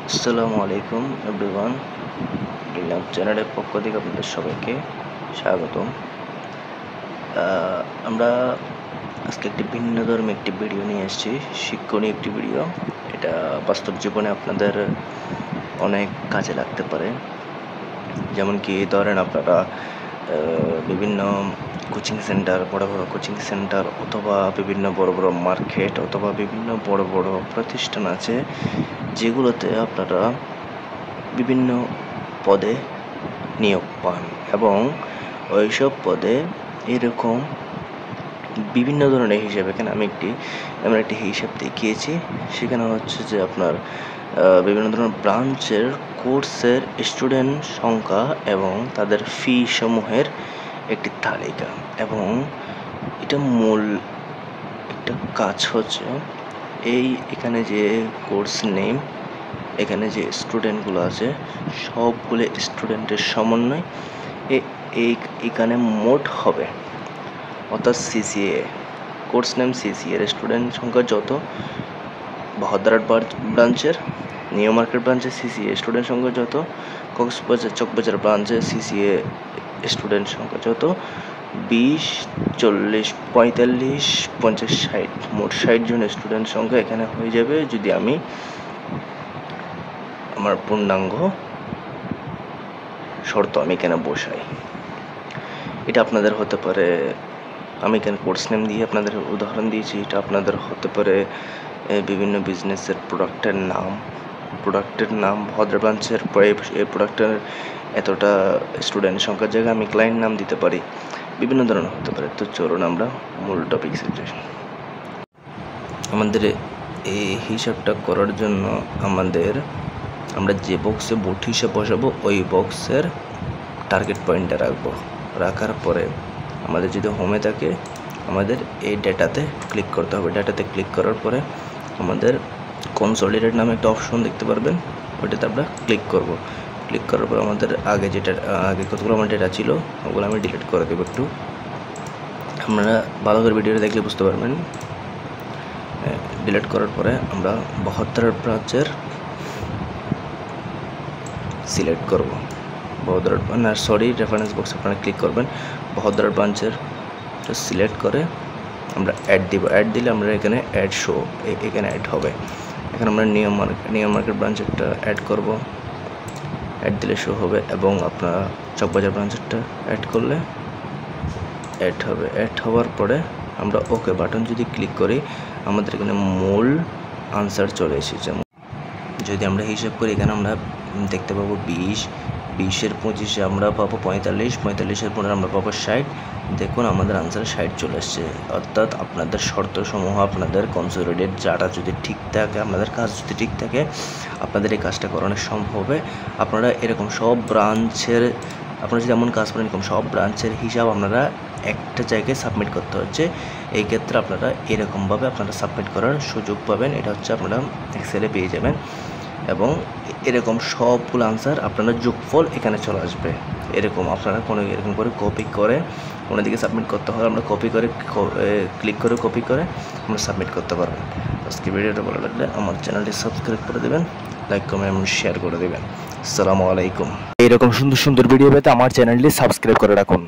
আসসালামু আলাইকুম এভরিওয়ান। রিলাম চ্যানেলের পক্ষ থেকে আপনাদের সবাইকে স্বাগতম। আমরা আজকে একটি ভিন্ন ধর্মী একটি ভিডিও নিয়ে এসেছি, শিক্ষণীয় একটি ভিডিও। এটা বাস্তব জীবনে আপনাদের অনেক কাজে লাগতে পারে। যেমন কি ধরেন আপনারা বিভিন্ন কোচিং সেন্টার, বড় বড় কোচিং সেন্টার অথবা বিভিন্ন বড় বড় মার্কেট অথবা বিভিন্ন বড় বড় প্রতিষ্ঠান আছে, যেগুলোতে আপনারা বিভিন্ন পদে নিয়োগ পান এবং ওইসব পদে এরকম বিভিন্ন ধরনের হিসাব। এখানে আমি একটি হিসাব দেখিয়েছি। সেখানে হচ্ছে যে আপনার বিভিন্ন ধরনের ব্রাঞ্চের কোর্সের স্টুডেন্ট সংখ্যা এবং তাদের ফি সমূহের একটি তালিকা, এবং এটা মূল একটা কাজ হচ্ছে এখানে যে কোর্স নেম, এখানে যে স্টুডেন্টগুলো আছে সবগুলো স্টুডেন্টের সমন্বয় এখানে মোট হবে, অর্থাৎ সিসিএ কোর্স নেম সিসিএর স্টুডেন্ট সংখ্যা যত, বহদ্দারহাট ব্রাঞ্চের, নিউ মার্কেট ব্রাঞ্চের সিসিএ স্টুডেন্ট সংখ্যা যত, কক্সবাজার চকবাজার ব্রাঞ্চের সিসিএ স্টুডেন্ট সংখ্যা যত, 20, 40, 45, 50, 60 মোট 60 জন স্টুডেন্ট সংখ্যা এখানে হয়ে যাবে যদি আমি আমার পূর্ণাঙ্গ শর্ত আমি এখানে বসাই। এটা আপনাদের হতে পারে, আমি এখানে কোর্স নেম দিয়ে আপনাদের উদাহরণ দিয়েছি, এটা আপনাদের হতে পারে বিভিন্ন বিজনেসের প্রোডাক্টের নাম ভদ্র ব্রাঞ্চের এই প্রোডাক্টের এতটা স্টুডেন্ট সংখ্যার জায়গায় আমি ক্লায়েন্ট নাম দিতে পারি, বিভিন্ন ধরনের হতে পারে। তো চলুন আমরা মূল টপিকসে যাই। আমাদের এই হিসাবটা করার জন্য আমরা যে বক্সে বোর্ড হিসাব বসাবো ওই বক্সের টার্গেট পয়েন্টটা রাখার পরে আমাদের যদি হোমে থাকে আমাদের এই ডেটাতে ক্লিক করতে হবে। ডেটাতে ক্লিক করার পরে আমাদের কনসোলিডেট নামে একটা অপশন দেখতে পারবেন, ওইটাতে আমরা ক্লিক করব। ক্লিক করার পর আমাদের আগে কতগুলো আমার ডেটা ছিল ওগুলো আমি ডিলিট করে দেবো। একটু আপনারা ভালো করে ভিডিওটা দেখলে বুঝতে পারবেন। ডিলিট করার পরে আমরা 72 ব্রাঞ্চের সিলেক্ট করব। রেফারেন্স বক্স আপনারা ক্লিক করবেন, 72 ব্রাঞ্চের সিলেক্ট করে আমরা অ্যাড দিব। অ্যাড দিলে আমরা এখানে এখানে অ্যাড হবে। এখানে আমরা নিউ মার্কেট ব্রাঞ্চেরটা অ্যাড করব, অ্যাড দিলে শো হবে, এবং আপনারা চকবাজার ব্রাঞ্চেরটা অ্যাড করলে অ্যাড হবে। অ্যাড হওয়ার পরে আমরা ওকে বাটন যদি ক্লিক করি আমাদের এখানে মূল আনসার চলে এসেছে। যদি আমরা হিসাব করি এখানে আমরা দেখতে পাবো 20, 20-এর 25-এ আমরা পাবো 45, 45-এর পরে আমরা পাবো 60। দেখুন আমাদের আনসার 60 চলে এসছে। অর্থাৎ আপনাদের শর্তসমূহ, আপনাদের কনসোলিডেট ডাটা যদি ঠিক থাকে, আপনাদের কাজ যদি ঠিক থাকে, আপনাদের এই কাজটা করানো সম্ভব হবে। আপনারা এরকম সব ব্রাঞ্চের, আপনারা যদি এমন কাজ করেন এরকম সব ব্রাঞ্চের হিসাব আপনারা একটা জায়গায় সাবমিট করতে হচ্ছে। এই ক্ষেত্রে আপনারা এরকমভাবে আপনারা সাবমিট করার সুযোগ পাবেন। এটা হচ্ছে আপনারা এক্সেলে পেয়ে যাবেন, এবং এরকম সবগুলো আনসার আপনারা যোগফল এখানে চলে আসবে। এরকম আপনারা এরকম করে কপি করে কোনো দিকে সাবমিট করতে হবে। আমরা ক্লিক করে কপি করে আমরা সাবমিট করতে পারবেন। আজকে ভিডিওটা ভালো লাগলে আমার চ্যানেলটি সাবস্ক্রাইব করে দেবেন, লাইক কমেন্ট শেয়ার করে দেবেন। আসসালামু আলাইকুম। এইরকম সুন্দর সুন্দর ভিডিও পেতে আমার চ্যানেলটি সাবস্ক্রাইব করে রাখুন।